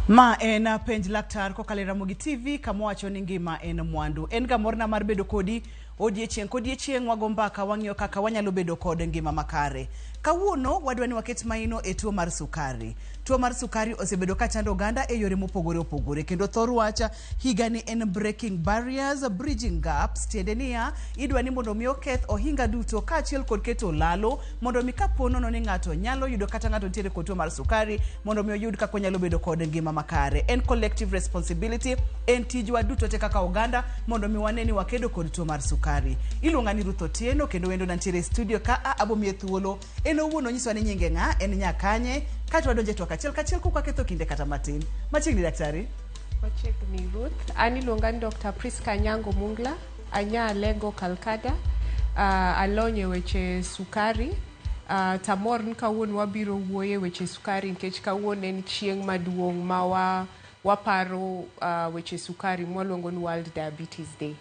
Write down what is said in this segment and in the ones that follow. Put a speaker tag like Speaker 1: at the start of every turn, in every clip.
Speaker 1: Ma en penj laktar kokalo Ramogi TV kamowacho ni ngima en mwandu. En gamorna mar bedo kodi odiechieng' wago mbaka wang'iyo kaka wanyalo bedo kod ngima makare. Kawuono wadwa ni waket maino e tuo mar sukari. Tuo mar sukari osebedo ka chando oganda e yore mopogore opogore kendo thor wacha higa ni en breaking barriers, bridging gaps, tiende niya idwa ni mondo mi oketh ohinga duto kaachiel kod keto lalo mondo mi kapono no ni ng'ato nyalo yudo kata ng'ato nitiere kod tuo mar sukari mondo mi oyud kaka nyalo bedo kod ngima makare. En collective responsibility, en tijwa duto te kaka oganda mondo mi wane ni wakedo kod tuo mar sukari. Iluonga ni Ruth Otieno kendo wendo nantiere studio ka abomie thuolo en owuono nyiso ni nyinge ng'a en nyakanye kata wadonje to kachiel kuka ketho kinde kata matin. Machiegni daktari?
Speaker 2: Machiegni Ruth. Ani luonga ni Dr. Priska Nyango Mungla, anya Lego Calcada, alonye weche sukari. Tamor ni kawuono wabiro wuoye weche sukari nikech kawuono en chieng' maduong' ma waparo weche sukari mwaluongo ni World Diabetes Day.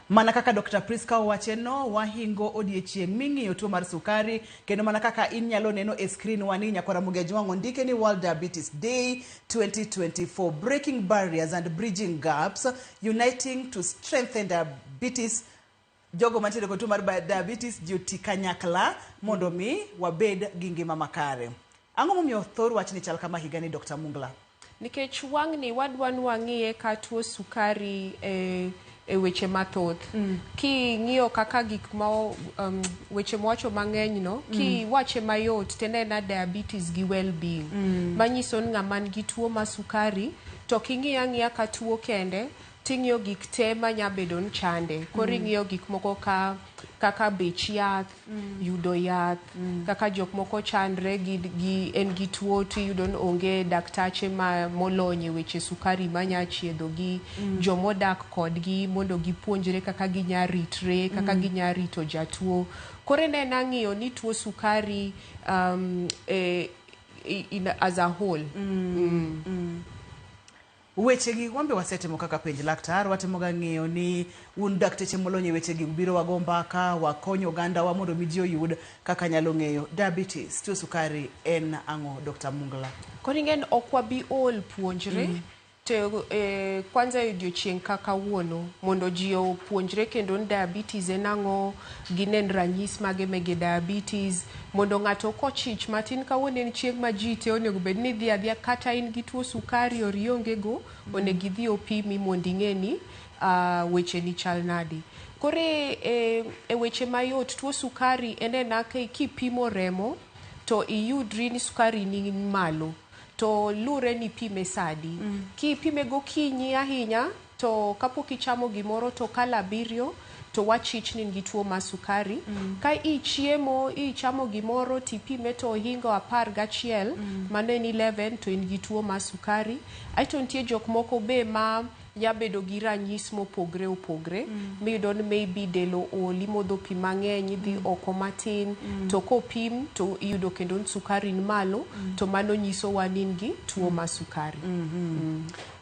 Speaker 1: Mana kaka Dr. Priska owacheno wahingo odiechieng' ming'iyo tuo mar sukari kendo mana kaka inyalo neno e screen wani nyakora Muge Jwang'o ndike ni World Diabetes Day 2024, breaking barriers and bridging gaps, uniting to strengthen diabetes. Jogo mantiere kod tuo mar diabetes juti kanyakla mondo mi wabed gi ngima makare. Ang'o momiyo thor wach ni chal kama higa ni Dr. Mungla?
Speaker 2: Nikech wang'ni wadwan wang'iye ka tuo sukari e weche mathoth. Ki ng'iyo kaka gik ma weche mwacho mang'eny no, ki wache mayot tende na diabetes gi well-being. Manyiso ni ng'ama nigi tuo ma sukari to king'iyo ng'iya ka tuo kende ting'iyo gik te manya bedo ni chande. Koro ing'iyo gik moko kaka bech yath, yudo yath, kaka jok moko chandre en gi tuo tiyudo ni onge daktache molony e weche sukari manya chiedho gi, jomodak kodgi mondo gipuonjre kaka ginya ritre, kaka ginya rito jatuo. Koro ne nang'iyo ni tuo sukari as a whole.
Speaker 1: Weche gi wambe wasetimo kaka penj laktar, watemo ga ng'iyo ni un dakteche molonye weche gi biro wago mbaka wakonyo oganda wa mondo mi ji oyud kaka nyalo ng'eyo diabetes, tuo sukari en ang'o Dr. Mungla?
Speaker 2: Koro ingen ok wabi ol puonjre to kwanza odiochieng' kaka wuono mondo ji opuonjre kendo ni diabetes en ang'o, ginen ranyisi mage mege diabetes mondo ng'ato kochich matin kawuono en chieng' ma ji te onego bed ni dhi adhiya kata in gi tuo sukari orionge go onego idhi opimi mondo ing'e ni weche ni chal nade. Koro e weche mayot tuo sukari en kipimo remo to iyudri ni sukari ni malo to lure ni pime sadi. Ki pime gokinyi ahinya to kapok ichamo gimoro to kala 7 to wachich ni tuo ma sukari. Ka ichiemo ichamo gimoro tipime to ohingo 11 mano en 11 to in gi tuo ma sukari. Aito nitie jok moko be ma yabedo gi ranyisi mopogre opogre miyudo ni maybe delo oli modho pi mang'eny dhi oko matin to kopim to iyudo kendo ni sukari ni malo to mano nyiso wa ni gi tuo ma sukari.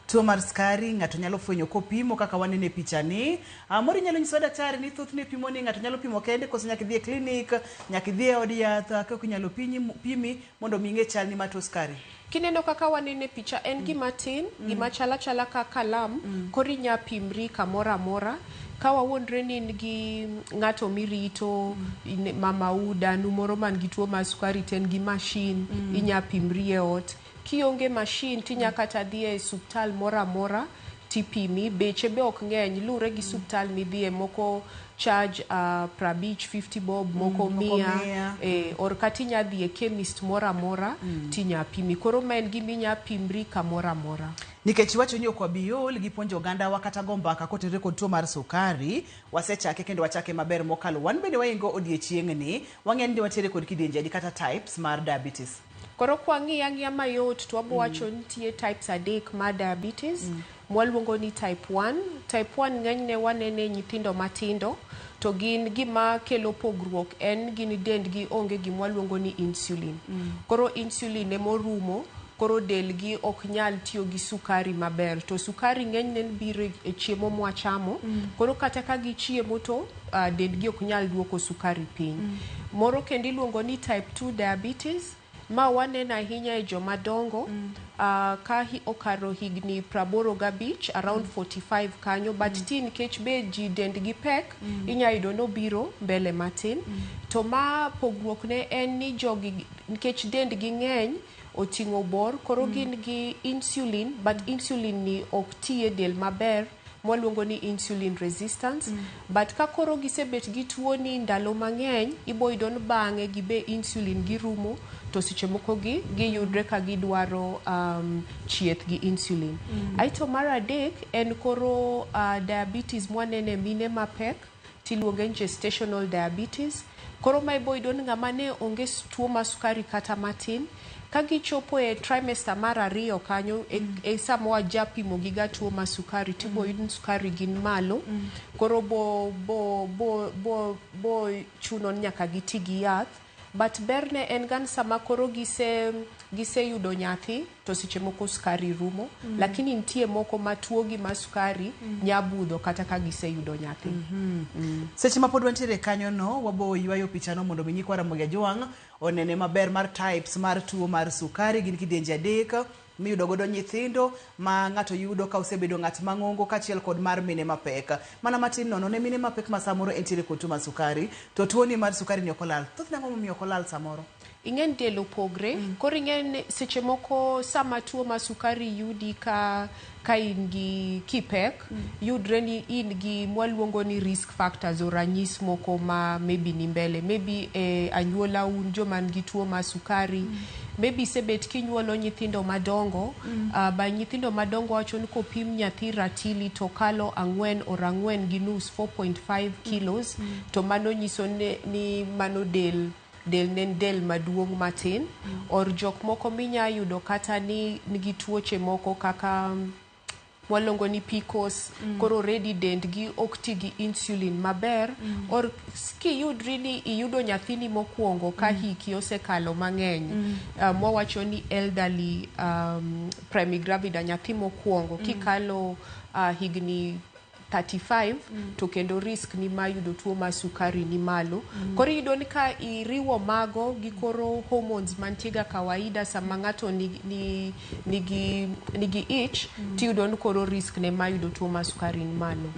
Speaker 1: Tuo mar sukari ng'ato nyalo fwenyo kopimo kaka wanene picha ni. Mori nyalo nyiso daktari ni thoth ne pimo ni ng'ato nyalo pimo kende koso nyaka dhi e clinic, nyaka dhi e od yath kaka inyalo pimi mondo mi ng'e chal ni ma tuo sukari.
Speaker 2: Kineno kaka wanene picha en gima tin, gima chala ka kalam, kori nya pimri kamora mora. Ka wawuondre ni gi ng'ato mirito, mama uda, numoro man gi tuo mar sukari ten gi machine, inya pimri e ot. Kionge machine tinya kata dhi e suptal mora mora tipimi, beche be ok ng'eny lure gi suptal midhie, moko charge 50 bob, moko 100 or kati nya dhi e chemist mora mora tinya pimi. Koro men giminya pimri kamora mora.
Speaker 1: Nikech wacho ni okwa biol gi puonjo oganda wa kata gombaka kotere kod tuo mar sukari, wasechake kendo wachake maber mokalo. Wan bende waingo odiechieng' ni wang'e ni watiere kod kidienje kata types mar diabetes.
Speaker 2: Koro kwa ng'iya mayot to wabo wacho nitie types 3 mar diabetes. Mwaluongo ni type 1. Type 1 ng'enyne wanene nyithindo matindo to gin gima kelo pogruok en gin dendgi onge gimwaluongo ni insulin. Koro insulin emorumo, koro delgi ok nyal tiyo gi sukari maber. To sukari ng'enyne biro e chiemo mwachamo, koro kata ka gichiemo to dendgi ok nyal duoko sukari piny. Moro kendo iluongo ni type 2 diabetes. Ma wanena ahinya e joma dongo ka okaro higni 85 around 45 kanyo, but tin kech be ji dendgi pek inya yudo no biro mbele matin. To ma pogruok ne en ni jogi kech dendgi ng'eny oting'o bor, koro gin gi insulin, but insulin ni ok tiye del maber, mwaluongo ni insulin resistance. But ka koro gisebet gi tuo ni ndalo mang'eny, ibo idon bang'e gibe insulin girumo, to seche moko gi yudre ka gidwaro chieth gi insulin. Aito mar adek en koro diabetes mwanene mine mapek, tiluonge gestational diabetes. Koro ma ibo idon ng'ama ne onge tuo ma sukari kata matin, ka gichopo e trimester mar 2 kanyo e samwa japimo giga tuo ma sukari, tibo yudin sukari gin malo. Koro bo chuno nyaka giti gi yath. But berne en gan sama koro gise yudo nyathi, to seche moko sukari rumo, lakini nitie moko ma tuo gi ma sukari nyabudho kata ka gise yudo nyathi.
Speaker 1: Seche ma pod wantiere kanyo no, wabo ywayo picha no mondo mi kwara Ramogi Ajwang' onene maber mar types mar tuo mar sukari, gin kidienje adek miyudo godo nyithindo ma ng'ato yudo ka osebedo ng'at mang'ongo kachiel kod mar mine mapek. Mana matin nono ne mine mapek ma samoro entiere kod tuo mar sukari, to tuo ni mar sukari ni okolal. Thoth nang'o momiyo okolal samoro?
Speaker 2: Ingen del opogre, koro ingen seche moko sama tuo ma sukari yudi ka in gi kipek, yudre ni in gi mwaluongo ni risk factors o ranyis moko ma maybe ni mbele, maybe anyuola un joma nigi tuo ma sukari, maybe sebet kinyuolo nyithindo madongo, ba nyithindo madongo wacho ni kopim nyathi ratili to kalo 4 gi nus 4.5 kilos, to mano nyiso ni mano del maduong' matin. Or jok moko minya yudo kata ni nigi tuoche moko kaka mwalongo ni PCOS, koro ready dendgi ok ti gi insulin maber, or ki yudri ni iyudo nyathini mokwongo ka hiki osekalo mang'eny, mwawacho ni elderly primigravida, nyathi mokwongo kikalo higni 35 to kendo risk ni ma yudo tuo ma sukari ni malo. Koro yudo ni ka iriwo mago gi koro hormones mantiga kawaida sama ng'ato nigi ich, ti yudo ni koro risk ne ma yudo tuo ma sukari ni malo.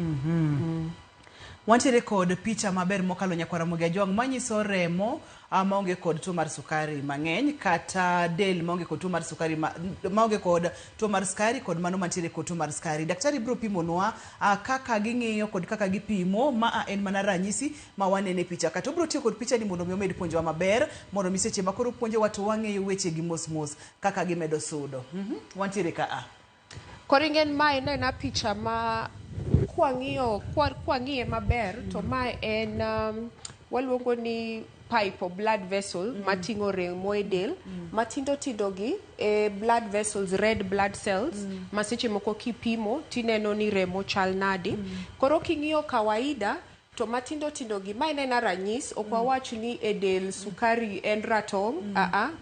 Speaker 1: Wantiere kod picha maber mokalo nyakwara Ramogi Ajwang' manyiso remo maonge kod tuo mar sukari mang'eny, kata del maonge kod tuo mar sukari maonge kod tuo mar sukari kod mano mantiere kod tuo mar sukari. Daktari biro pimonwa kaka ging'iyo kod kaka gipimo, ma en mana ranyisi ma wanene picha ka. To biro tiyo kod picha ni mondo mi omed puonjowa maber, mondo mi seche ma koro puonjowa to wang'eyo weche gi mos kaka gimedo sudo. Wantiere ka
Speaker 2: Koro ingen ma en picha ma kwang'iye maber, to ma en waluongo ni pipe o blood vessel mating'o remo e del, matindo gi blood vessels, red blood cells, ma seche moko kipimo tineno ni remo chal nadi. Koro king'iyo kawaida, to matindo gi ma en ranyis, ok wawach ni e del sukari en ratong',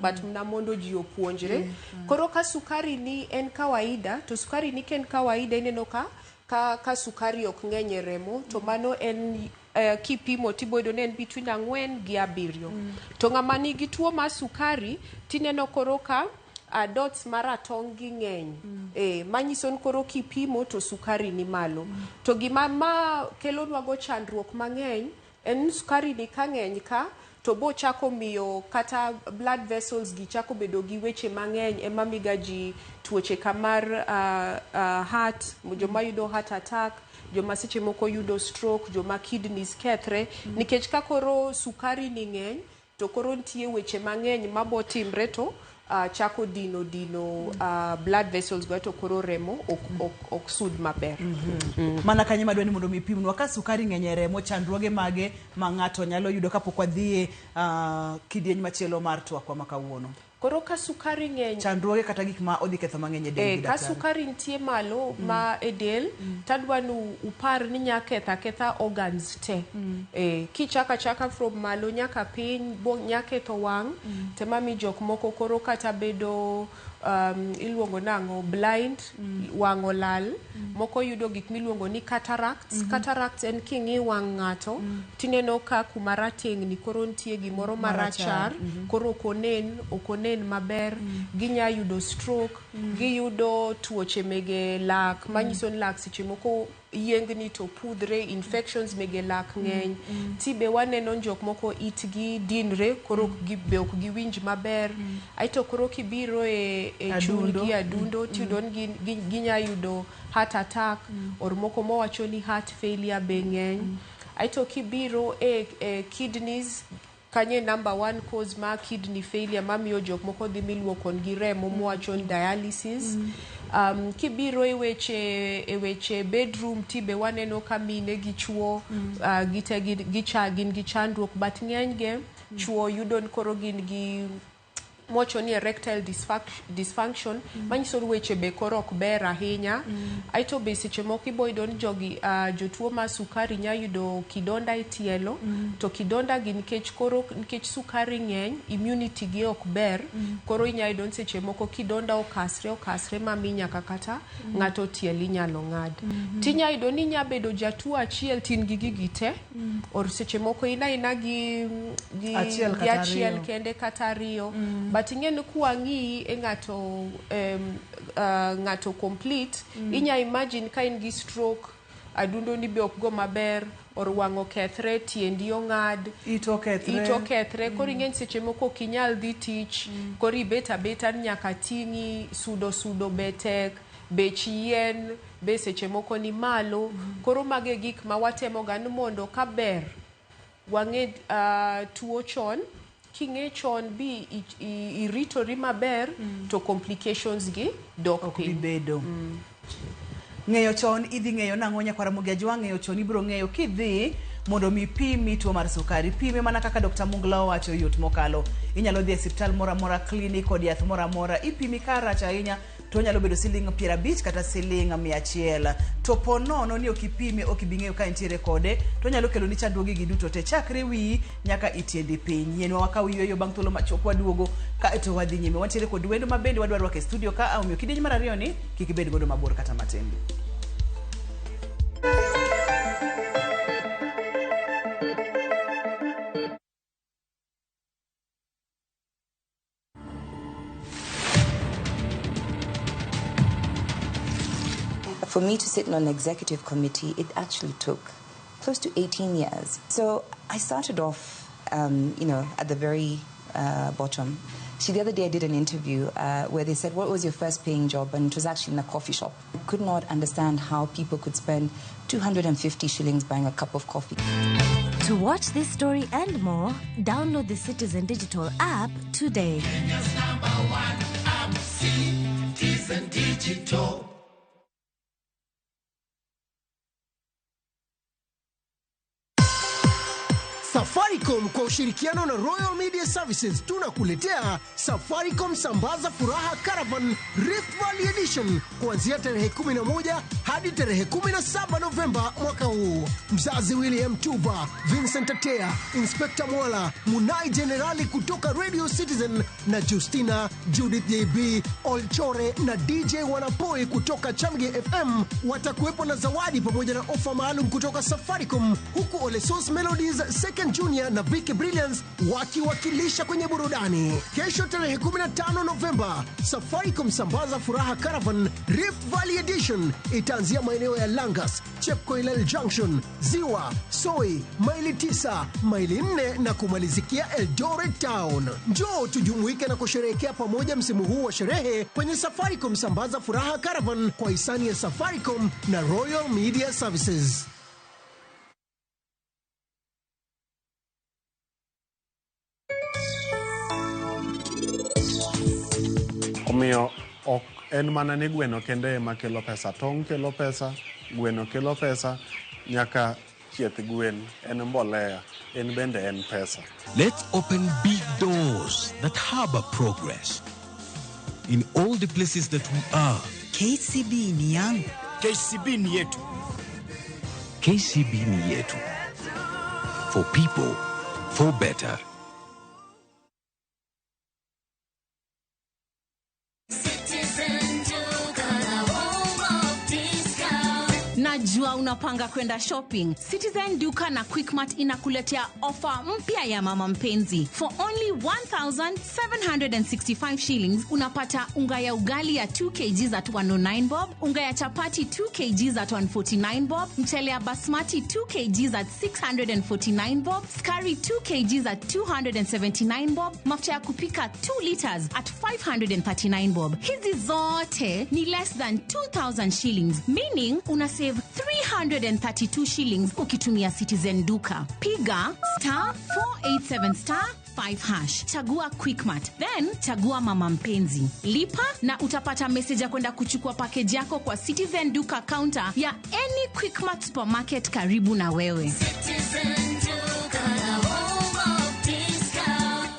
Speaker 2: but mna mondo ji opuonjre. Koro ka sukari ni en kawaida, to sukari ni ken kawaida ineno ka sukari ok ng'eny e remo, to mano en kipimo tibodo ne en between 4 gi 7. To ng'ama nigi tuo ma sukari tineno koro ka dots maratong' gi ng'eny, manyiso ni koro kipimo to sukari ni malo. To gima kelo nwago chandruok mang'eny en sukari ni ka ng'eny ka, to bo chako miyo kata blood vessels gi chako bedo gi weche mang'eny, ema miga ji tuoche kamar heart, joma yudo heart attack, joma seche moko yudo stroke, joma kidneys kethre, nikech ka koro sukari ni ng'eny, to koro nitie weche mang'eny mabo timre to chako dino blood vessels go, to koro remo ok sud maber.
Speaker 1: Mana kanye madwani mondo mipimnwa ka sukari ng'eny e remo, chandruoge mage ma ng'ato nyalo yudo kapok wadhie kidieny machielo mar twakwa ma kawuono?
Speaker 2: Koro ka sukari ng'eny,
Speaker 1: chandruoge kata gik ma odhi ketho mang'eny e del,
Speaker 2: ka sukari nitie malo ma e del, tadwani upar ni nya ketha organs te. Kichaka from malo nyaka piny, nya ketho wang', tema mi jok moko koro kata bedo iluongo nango blind, wango lal, moko yudo gik miluongo ni cataracts. Cataracts en kingi wang ng'ato, tineno ka kumara tengni koro nitie gimoro marachar, koro okonen maber, ginya yudo stroke, giyudo tuoche mege lak, manyiso ni lak seche moko yiengni to pudre, infections mege lak ng'eny. Tibe waneno jok moko itgi dinre, koro be ok giwinj maber. Aito koro kibiro e chunygi adundo, tiyudo ni ginya yudo heart attack, or moko mowacho ni heart failure be ng'eny. Aito kibiro e kidneys, kanye number 1 cause ma kidney failure mamiyo jok moko dhi miluoko gi remo mowacho ni dialysis. Kibiro e weche bedroom, tibe waneno ka mine gi chuo gin gi chandruok, but ng'eny ge chuo yudo ni koro gin gi mocho ni erectile dysfunction, manyiso ni weche be koro ok ber ahinya. Aito be seche moko iboyudo ni jotuo ma sukari nya yudo kidonda e tielo, to kidonda gi nikech sukari ng'eny, immunity gi ok ber, koro inya yudo ni seche moko kidonda okasre mami nyaka kata ng'ato tieli nyalo ng'ad. Tinya yudo ni nya bedo jatuo achiel tin gi gigi te, or seche moko ina gi achiel kende kata ariyo, but ing'eni kuang'i e ng'ato complete, inya imagine ka in gi stroke, adundo ni be ok go maber, or wang'o kethre, tiendi ong'ad, ito kethre, koro ing'eni seche moko ok inyal dhi tich, koro ibet abeta ni nyaka ting'i, sudo be tek, bech yien be seche moko ni malo, koro mage gik ma watemo ga ni mondo ka ber wang'e tuo chon, king'e chon bi iritori maber, to complications gi dok piny.
Speaker 1: Bedo. Ng'eyo chon idhi ng'eyo nang'o nyakwara Mugiajwa, ng'eyo chon ibiro ng'eyo kidhi mondo mi pimi tuo mar sukari. Pime mana kaka Dr. Mungla owacho yot mokalo. Inyalo dhi e osiptal moro amora, clinic kod yath moro amora, ipimi karach ahinya, to nyalo bedo $50 kata $100. To po nono ni okipime, okibing'eyo ka entiere kode, to nyalo kelo ni chandruoge gi duto te chakre wi nyaka itiendi piny. Yienwa wakaw yweyo bang' thuolo machop waduogo ka to wadhi nyime. Wantiere kod wendo mabende wadwaro ke studio ka aumiyo kidieny mar ariyo ni kik bed godo mabor kata matin.
Speaker 3: For me to sit on an executive committee, it actually took close to 18 years. So I started off, at the very bottom. See, the other day I did an interview where they said, what was your first paying job? And it was actually in a coffee shop. I could not understand how people could spend 250 shillings buying a cup of coffee.
Speaker 4: To watch this story and more, download the Citizen Digital app today.
Speaker 5: Kenya's #1 app, Citizen Digital. Safaricom kwa ushirikiano na Royal Media Services tunakuletea Safaricom Sambaza Furaha Caravan Rift Valley Edition kuanzia tarehe 11 hadi tarehe 17 Novemba mwaka huu. Mzazi William Tuva, Vincent Atea, Inspector Mwala, Munai Generali kutoka Radio Citizen na Justina, Judith JB, Olchore na DJ Wanapoi kutoka Chamge FM watakuwepo na zawadi pamoja na ofa maalum kutoka Safaricom, huku Ole Sauce Melodies Second Junior na Vicky Brilliance wakiwakilisha kwenye burudani. Kesho tarehe 15 Novemba, Safaricom Sambaza Furaha Caravan Rift Valley Edition itaanzia maeneo ya Langas, Chepkoilel Junction, Ziwa, Soi, maili 9, maili 4 na kumalizikia Eldoret Town. Njoo tujumuike na kusherehekea pamoja msimu huu wa sherehe kwenye Safaricom Sambaza Furaha Caravan kwa hisani ya Safaricom na Royal Media Services.
Speaker 6: Omiyo ok en mana ni gweno kende ema kelo pesa, tong' kelo pesa, gweno kelo pesa, nyaka chieth gwen, en mbolea, en bende en pesa.
Speaker 7: Let's open big doors that harbor progress. In all the places that we are.
Speaker 8: KCB ni yangu.
Speaker 5: KCB ni yetu.
Speaker 7: KCB ni yetu. For people, for better.
Speaker 9: Najua unapanga kwenda shopping. Citizen Duka na Quickmart inakuletea ofa mpya ya mama mpenzi. For only 1,765 shillings unapata unga ya ugali ya 2 kg at 109 bob, unga ya chapati 2 kg at 149 bob, mchele ya basmati 2 kg at 649 bob, skari 2 kg at 279 bob, mafuta ya kupika 2 liters at 539 bob. Hizi zote ni less than 2,000 shillings, meaning una save 332 shillings ukitumia Citizen Duka. Piga *487*5#. Chagua Quickmart, then chagua mama mpenzi. Lipa na utapata message ya kwenda kuchukua package yako kwa Citizen Duka counter ya any Quickmart supermarket karibu na wewe. Citizen Duka, home of discount.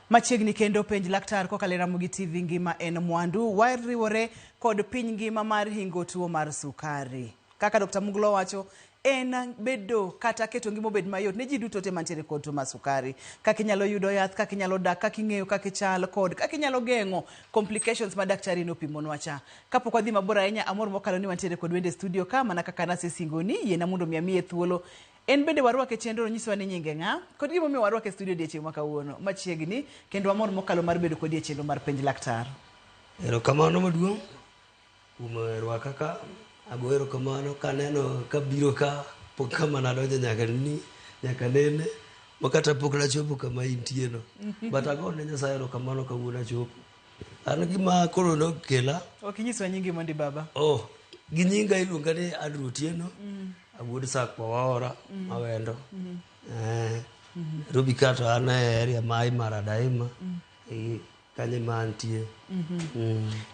Speaker 1: Machiegni kendo penj laktar kokalo Ramogi TV ngima en mwandu wariwore kod piny ngima mar hingo tuo mar sukari. Kaka Dr. Munglo wacho, en bedo kata keto ngima obed mayot ne ji duto te mantiere kod tuo mar sukari. Kaka inyalo yudo yath, kaka inyalo dak, kaka ing'eyo kaka ichal kod kaka inyalo geng'o complications ma daktari nopimonwa cha. Kapok wadhi mabor ahinya, amor mokalo ni wantiere kod wende studio ka mana kaka nase singoni yiena mondo miye thuolo. En bende warwake chenro nyisowa ni nyinge ng'a kod gimo miyo warwake studio odiechieng' ma kawuono machiegni kendo amor mokalo mar bedo kod chenro mar penj laktar.
Speaker 10: Erokamano maduong' kuom rwaka ka. Ago erokamano kaneno kabiro ka pok kama nadonjo nyaka nene makata pok nachopo kama intie no. But ago ne Nyasaye erokamano kawuono achopo. An gima koro nokela.
Speaker 1: Ok inyiswa nyingi mondi baba.
Speaker 10: Oh, gi nyinga iluonga ni Andrew Otieno. Awuod sak Pawora Awendo. Ruby Kato an area mai Maradaima. Kanye mantie.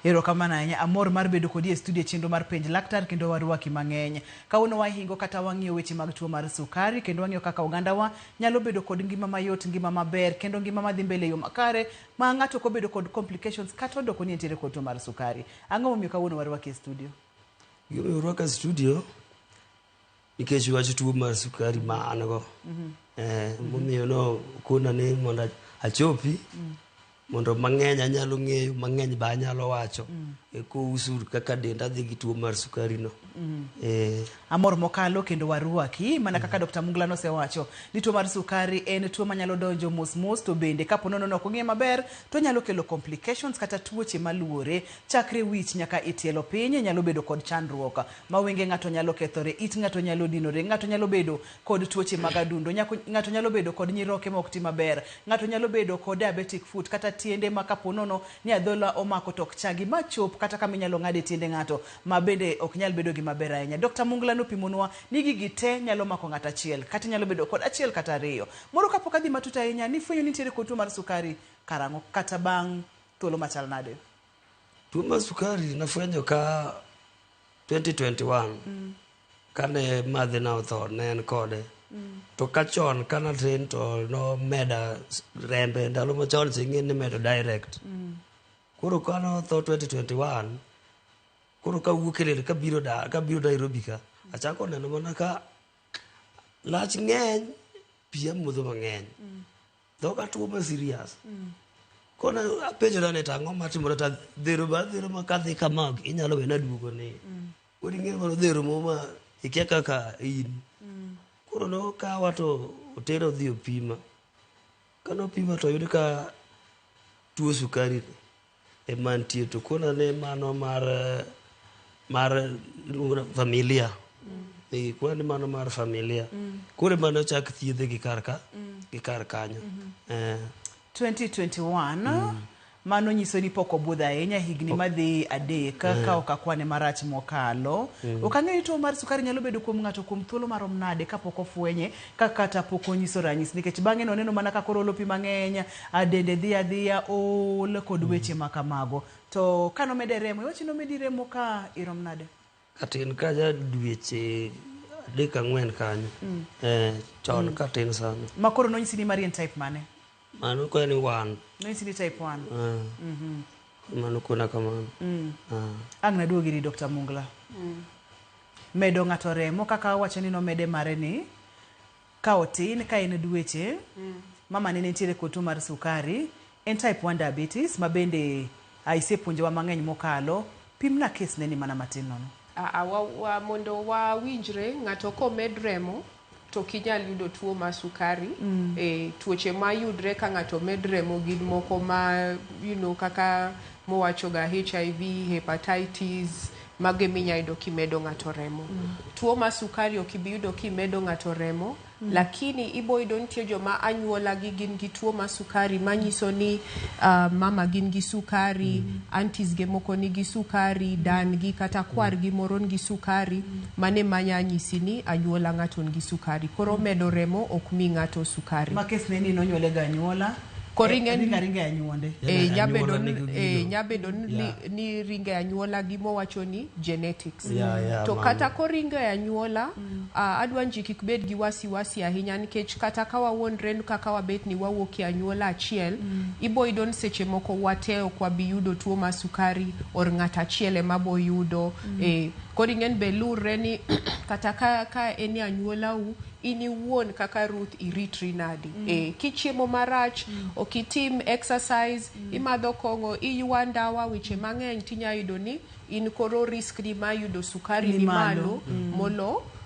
Speaker 1: Erokamano ahinya, amor mar bedo kodi e studio chenro mar penj laktar kendo warwaki mang'eny. Kawuono wahingo kata wang'iyo weche mag tuo mar sukari kendo wang'iyo kaka ogandawa nyalo bedo kod ngima mayot, ngima maber kendo ngima madhi mbele yo makare ma ng'ato ko bedo kod complications kata odoko ni entiere kod tuo mar sukari. Ang'o momiyo kawuono warwaki e studio?
Speaker 10: Gimiyo rwaka studio nikech wach tuo mar sukari ma an go. Momiyo no kona ni mondo achopi mondo mang'eny anyalo ng'eyo, mang'eny ba anyalo wacho ko usur kaka denda dhi gi tuo mar sukari no.
Speaker 1: Amor mokalo kendo warwaki mana kaka Dr. Mungla nosewacho ni tuo mar sukari en tuo manyalo donjo mos to bende kapo nono ok ong'e maber to nyalo kelo complications kata tuoche maluore chakre wich nyaka itielo piny, nyalo bedo kod chandruok ma wenge ng'ato nyalo kethore, it ng'ato nyalo dinore, ng'ato nyalo bedo kod tuoche mag adundo, ng'ato nyalo bedo kod nyiroke ma ok ti maber, ng'ato nyalo bedo kod diabetic foot kata tiende ma kapo nono ni adhola omako tok chagi ma chop kata kama inyalo ng'ade tiende ng'ato ma bende ok nyal bedo gi maber ahinya. Dr. Mungla nopimonwa ni gigi te nyalo mako ng'ato achiel kata nyalo bedo kod achiel kata ariyo. Moro kapok adhi matut ahinya ni fwenyo ni nitiere kod tuo mar sukari karang'o kata bang' thuolo machal nade?
Speaker 10: Tuo mar sukari nafwenyo ka 2021 kane madhe na otho ne en kode. To kachon kana train to no meda rembe ndalo machon sing'e ni medo direct. Koro kana otho 2021 koro ka wuokele ka biro Nairobi ka achako neno mana ka lach ng'eny pia mudho mang'eny dhoga tuo ma serious kona apenjo ne tang'o matimore ta dhero ma kadhi kama inyalo wena duogo ni odi ng'e mondo dhero ma ikia kaka in koro no ka wato otero dhi opima kano pima to yud ka tuo sukari e mantie to kona ne mano mar familia kwani mano mar familia kore mano chak thiedhe gi kar kanyo
Speaker 1: 2021 mano nyiso ni pok obudho ahinya higni madhi adek ka okakwane marach mokalo. Okang'eyo tuo mar sukari nyalo bedo kuom ng'ato kuom thuolo marom nade kapok ofwenye kata pok onyiso ranyisi nikech bang'e no neno mana kaka olo pi mang'eny dende dhi adhiya ol kod weche makamago. To kano mede remo, weche no medi remo ka irom nade?
Speaker 10: Katin ka ja dweche 3-4 kanyo. Chon katin sana.
Speaker 1: Makoro no nyisi ni mari en type mane?
Speaker 10: Mano ko ni 1.
Speaker 1: No nyisi ni type 1.
Speaker 10: mano kuna kamano.
Speaker 1: Ang naduogi ri Dr. Mungla. Medo ng'ato remo kaka wacho ni no mede mare ni ka otin ka en dweche mama ne nitiere kod tuo mar sukari en type 1 diabetes ma bende aisepuonjowa mang'eny mokalo pimna kes ne ni mana matin nono.
Speaker 2: Mondo wawinjre ng'ato komed remo to kinyal yudo tuo mar sukari. Tuoche ma yudre ka ng'ato med remo gin moko ma kaka mowachoga HIV, hepatitis, mage minya yudo kimedo ng'ato remo. Tuo mar sukari ok ibi yudo kimedo ng'ato remo, lakini ibo yudo nitie joma anyuola gi gin gi tuo mar sukari manyiso ni mama gin gi sukari, aunties ge moko ni gi sukari, dan gi kata kwar gi moro gi sukari, mane manya nyisi ni anyuola ng'ato gi sukari. Koro medo remo ok mi ng'ato sukari.
Speaker 1: Ma kes ne ni nonyuole ga anyuola.
Speaker 2: Koringen
Speaker 1: ringa anyuonde.
Speaker 2: Nyabedo ni ringa anyuola gimo wacho ni genetics. To kata koringa anyuola adwa nji kik bed gi wasi ahinya nikech kata ka wawuondre kaka wabet ni wawuok e anyuola achiel, ibo idon seche moko wate ok wabi yudo tuo mar sukari or ng'ata achiel ema bo yudo. Koringen be lure ni kata ka en anyuola u ini wuon kaka Ruth iritri nadi. Kichiemo marach, okitim exercise, imadho kongo, iywa ndawa weche mang'eny tinya yudo ni in koro risk ni ma yudo sukari ni malo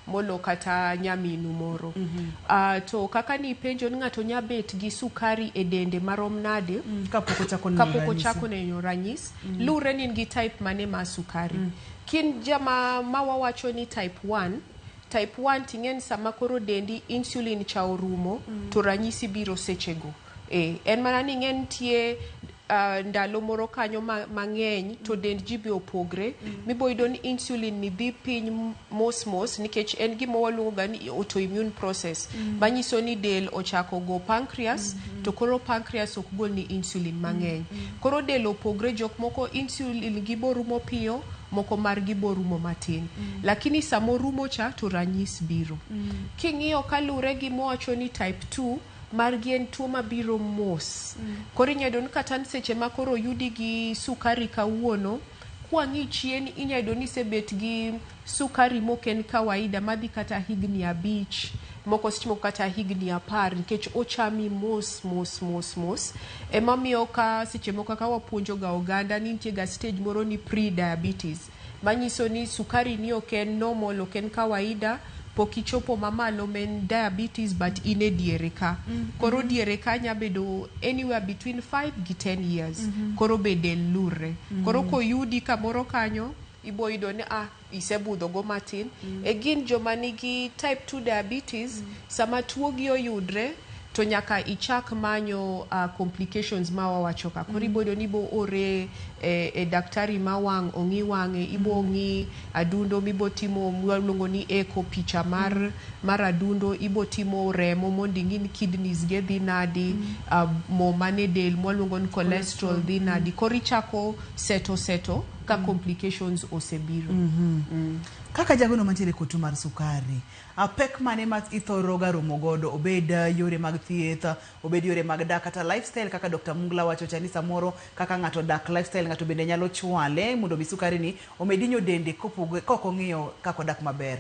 Speaker 2: molo kata nyaminu moro. To kaka ni penjo ni ng'ato nyabet gi sukari e dende marom nade kapoko chako neno ranyisi. Lure ni gi type mane ma sukari. Kin jama mawawacho ni type 1 ting'en sama koro dendi insulin cha orumo to ranyisi biro sechego. En mana ni ng'en tie ndalo moro kanyo mang'eny to dend ji be opogre. Mibo yudo ni insulin ni dhi piny mos nikech en gima waluongo ni autoimmune process. Manyiso ni del ochako go pancreas to koro pancreas ok gol ni insulin mang'eny. Koro del opogre, jok moko insulin gi borumo piyo, moko margi borumo matin. Lakini samorumo cha to ranyis biro. King'iyo kalure gi mowacho ni type 2 margi en tuo mabiro mos. Koro inyayudo ni kata seche ma koro yudi gi sukari kawuono, kwang'i chien inyayudo ni sebet gi sukari moken kawaida madhi kata higni 5, moko seche moko kata higni 10 nikech ochami mos. Emamiyo ka seche moko ka wapuonjo ga oganda ni nitie ga stage moro ni pre-diabetes. Manyiso ni sukari ni oken normal, oken kawaida, pokichopo mamalo men diabetes but ine diere ka. Koro diere ka nyabedo anywhere between 5 gi 10 years. Koro bede lure. Koro ko yudi kamoro kanyo, ibo yudo ni isebudho go matin. Gin joma nigi type 2 diabetes, sama tuo gi oyudre, to nyaka ichak manyo complications ma wawacho ka. Koro ibo yudo ni ibo ore daktari ma wang' ong'i wang'e, ibo ng'i adundo, mibo timo mwalungo ni echo picha mar adundo, ibo timo remo mondo ing'i ni kidneys ge dhi nadi, mo mane del mwalungo ni cholesterol dhi nadi. Koro ichako seto ka complications osebiro.
Speaker 1: Kaka jagono mantiere kod tuo mar sukari, pek mane ma ithoroga romo godo, obed yore mag thieth, obed yore mag dak kata lifestyle kaka Dr. Mungla wacho chani samoro kaka ng'ato dak lifestyle ng'ato bende nyalo chwale mondo bi sukari ni omedinyo dende koko ng'iyo kako dak maber.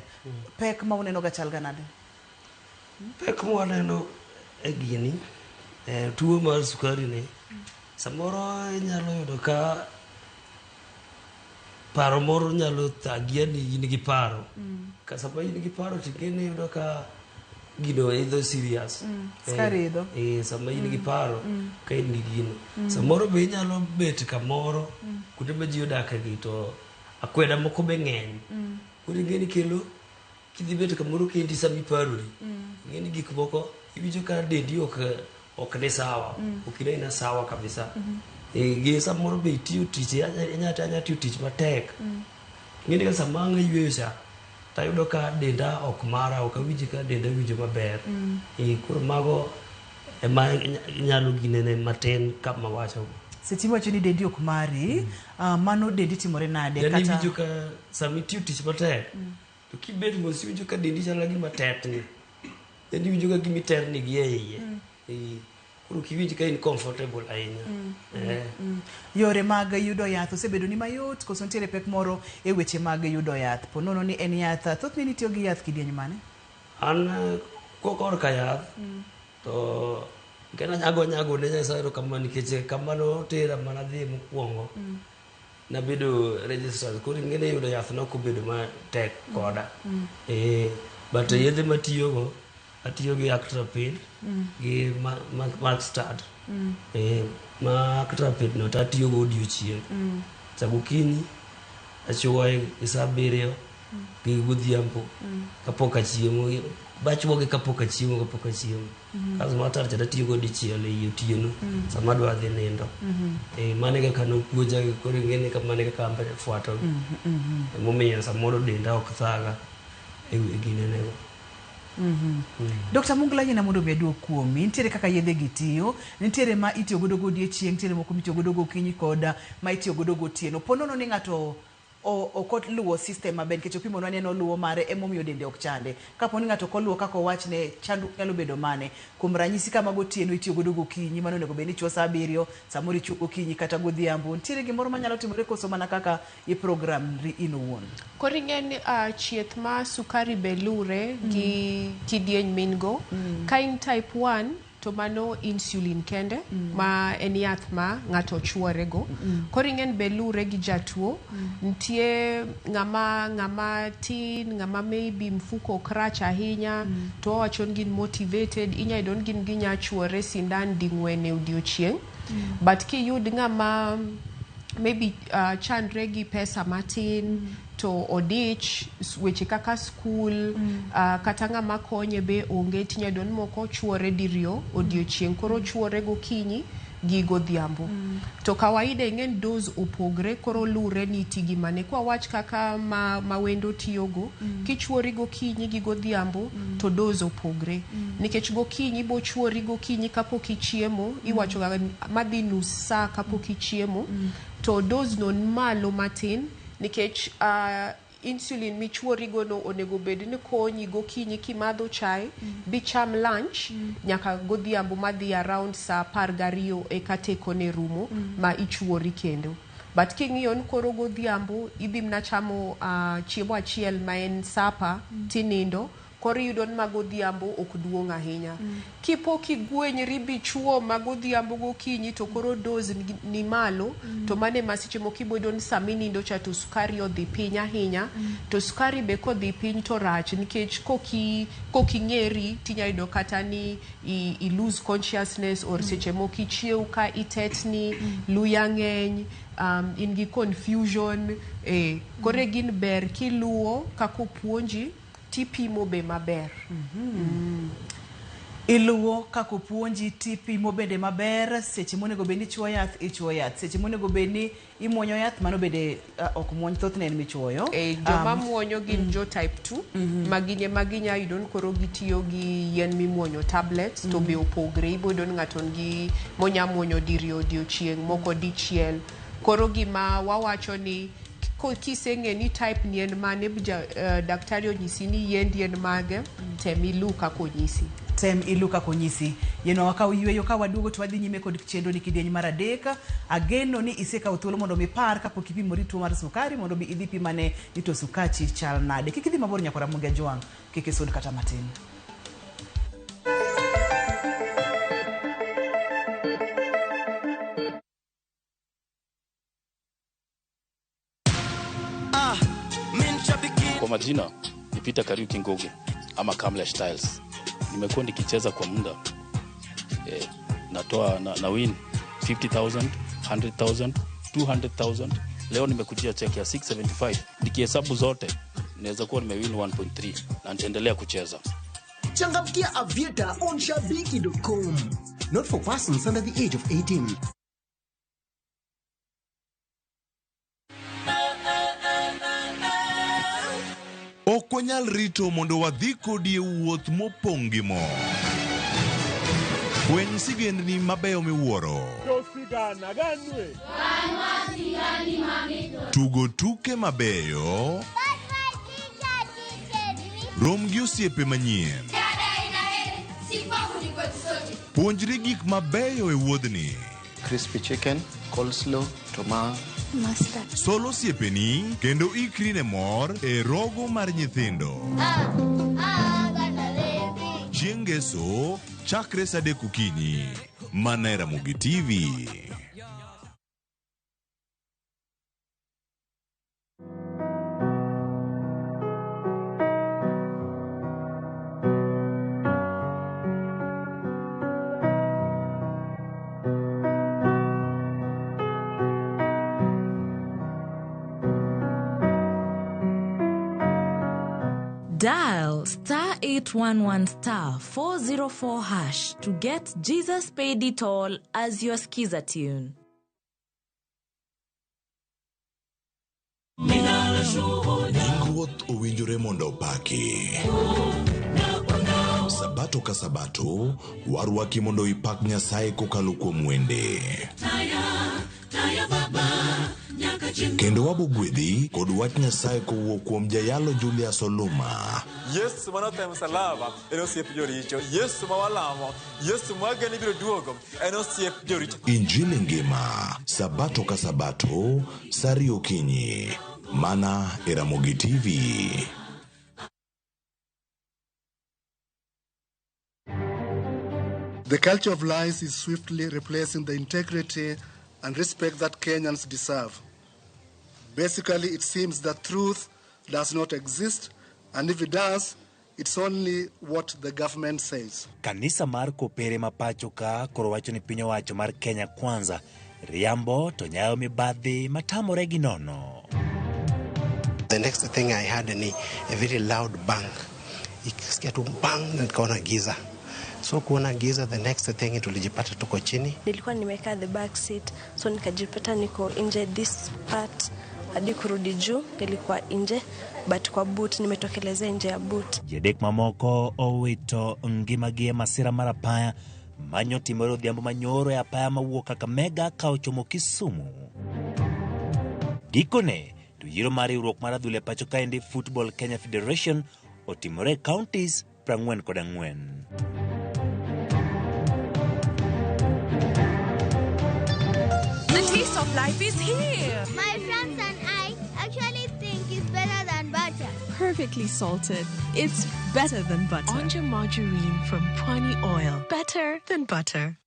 Speaker 1: Pek ma uneno ga chal ganade?
Speaker 10: Pek ma waneno e gini tuo mar sukari ni samoro nyalo yudo ka paro moro nyalo thagia ni in gi paro. Ka sama in gi paro ting'eni yudo ka gino idho serious.
Speaker 1: Skari idho.
Speaker 10: Sama in gi paro ka in gi gino. Samoro be inyalo bet kamoro kuonde ma ji odak gi to akweda moko be ng'eny. Koro ing'eni kelo kidhi bet kamoro kendi sami parori. Ing'eni gik moko iwinjo ka dendi ok ne sawa. Ok ina sawa kabisa. Gi samoro be itiyo tich, anya tiyo tich matek. Ng'eni ka sama ang' yweyo cha, tayudo ka denda ok mara, ok awinji ka denda winjo maber. Koro mago ema nyalo ginene matin kama wacho.
Speaker 1: Seche wacho ni dendi ok mari, mano dendi timore nade
Speaker 10: kata? Yani winjo ka sama itiyo tich matek, to kibet mos winjo ka dendi chalo gima tetni. Dendi winjo ka gima terni gi e iye. kuru kiwinj ka in comfortable ahinya.
Speaker 1: Yore mag yudo yath osebedo ni mayot koso nitiere pek moro e weche mag yudo yath? Po nono ni en yath thothne nitiyo gi yath kidieny mane?
Speaker 10: An kokor ka yath to kena nyago ne Nyasaye kamano nikech kamano tera mana dhi mokwongo nabedo registered koro ing'e yudo yath nokobedo matek koda. But yedhe matiyogo atiyo gi Actrapid gi Maxtard. Ma Actrapid no tatiyogo odiochieng'. Sa gokinyi achuoye gi sa 7 gi godhiambo kapok achiemo. Bachuoge kapok achiemo. Kaso Maxtard cha tatiyogo dichiel ei otieno sama adwa dhi nindo. Mane kaka nopuonja koro ing'e kamane kaka ambe fuato. Emomiyo samoro denda ok thaga e ginenego.
Speaker 1: Dr. Mungla yena mondo bedo kuomi nitiere kaka yedhe gitiyo, nitiere ma itiyo godo godiochieng', nitiere moko mitiyo godo gokinyi koda ma itiyo godo gotieno. Po nono ni ng'ato okot luwo system maber nikech opimo nwa ni en oluwo mare emomiyo dende ok chande. Kapo ni ng'ato koluwo kaka owachne chandu nyalo bedo mane. Kuom ranyisi kama gotieno itiyo godo gokinyi mano onego bed ni ichuo sa 7 samoro ichuo gokinyi kata godhiambo. Nitiere gimoro manyalo timore koso mana kaka i program ri in owuon?
Speaker 2: Koro ing'eni chieth ma sukari be lure gi kidieny min go. Ka in type 1 to mano insulin kende ma en yath ma ng'ato chuore go. Koro ing'en be lure gi jatuo. Nitie ng'ama tin, ng'ama maybe mfuko krach ahinya to wachon gin motivated inya idon gin ginya chuore sindan ding'wen e odiochieng'. But kiyud ng'ama maybe chandre gi pesa matin to odich weche kaka school kata ng'ama konye be onge tinya don moko chuore diriyo odiochieng' koro chuore gokinyi gi godhiambo. To kawaida ing'en dose opogre koro lure ni tigi mane kwa wach kaka ma wendo tiyogo kichuori gokinyi gi godhiambo to dose opogre. Nikech gokinyi bo chuori gokinyi kapok ichiemo iwacho madhi nus saa kapok ichiemo to dose non malo matin nikech insulin michuori gono onego bed ni konyi gokinyi kimadho chai bicham lunch nyaka godhiambo madhi around saa 12 eka tekone rumo ma ichuori kendo. But king'iyo ni koro godhiambo idhi mna chamo chiemo achiel ma en sapa tinindo koro yudo ni magodhiambo ok duong' ahinya. Kipok igwenyri bichuo magodhiambo gokinyi to koro dose ni malo to mane masiche moko ibodo ni saminindo cha to sukari odhi piny ahinya to sukari be kodhi piny to rach nikech koking'eri tinya yudo kata ni i lose consciousness or seche moko ichiew ka itetni luya ng'eny in gi confusion kore gin ber kiluwo kako puonji tipimo be maber.
Speaker 1: Iluwo kako puonji tipimo bende maber. Seche monego bed ni ichuo yath ichuo yath, seche monego bed ni imuonyo yath mano bende ok muony thothne en michuoyo.
Speaker 2: Joma muonyo gin jo type 2 maginye maginya yudo ni koro gitiyo gi yien mimuonyo tablets to be opogre ibodo ni ng'ato gi monya muonyo diriyo odiochieng' moko dichiel. Koro gima wawacho ni kiseng'e ni type ni en mane daktari onyisi ni yendi en mage tem ilu kako nyisi. Yeno wakaw yweyo ka waduogo to wadhi nyime kod chenro ni kidieny mar 3. Ageno ni isekaw thuolo mondo mipar kapok ipimori tuo mar sukari mondo bi idhi pimane ni to sukachi chal nade. Kik idhi mabor nyakora Munga Jwang' kik isud kata matin.
Speaker 11: Kwa majina ni Peter Kariuki Ngoge ama Kamlesh Styles. Nimekuwa nikicheza kwa muda. Natoa na win 50,000, 100,000, 200,000. Leo nimekujia check ya 675. Nikihesabu zote naweza kuwa nimewin 1.3 na nitaendelea kucheza.
Speaker 5: Changamkia Aviator on shabiki.com. Not for persons under the age of 18.
Speaker 12: Okwanyal rito mondo wadhi kodi e wuoth mopong' gi mo. Fweny sigendni mabeyo miwuoro. Tugo tuke mabeyo. Rom gi osiepe manyien. Puonjri gik mabeyo e wuodhni.
Speaker 13: Crispy chicken, coleslaw, tomato,
Speaker 12: mustard. Solo siepeni kendo ikri ne mor e rogo mar nyithindo. Chieng' Ngeso chakre saa 3 okinyi. Mana e Ramogi TV.
Speaker 14: Dial *811*404# to get Jesus Paid It All as your skiza tune.
Speaker 12: Ruoth owinjore mondo opaki. Sabato ka sabato warwaki mondo ipak Nyasaye kokalo kuom wende. Kendo wabogwedhi kod wach Nyasaye kowuok kuom jayalo Julius Oluma.
Speaker 15: Yesu manothe msalaba en osiep joricho. Yesu mawalamo, Yesu mwageni biro duogo en osiep joricho.
Speaker 12: Injili ngima, sabato ka sabato, saa 2 okinyi. Mana e Ramogi TV.
Speaker 16: The culture of lies is swiftly replacing the integrity and respect that Kenyans deserve. Basically, it seems that truth does not exist, and if it does, it's only what the government says.
Speaker 17: Kanisa mar Kopere mapacho ka koro wacho ni piny owacho mar Kenya Kwanza riambo to nyayo mibadhi matamore gi nono.
Speaker 18: The next thing I heard a very loud bang. Ikisikia tu bang na nikaona giza. So kuona giza, the next thing tulijipata tuko chini.
Speaker 19: Nilikuwa nimekaa the back seat, so nikajipata niko nje this part. Hadi kurudi juu nilikuwa nje, but kwa boot nimetokelezea nje ya boot.
Speaker 17: Jedek mamoko owito ngimagi e masira mar apaya manyo timore odhiambo manyoro e apaya mawuok Kakamega ka ochomo Kisumu. Gikone to yiero mar riwruok mar adhula e pacho kaendi Football Kenya Federation otimore counties 44.
Speaker 20: The taste of life is here.
Speaker 21: My friends and I actually think it's better than butter.
Speaker 20: Perfectly salted. It's better than butter.
Speaker 22: Onja margarine from Pwani Oil. Better than butter.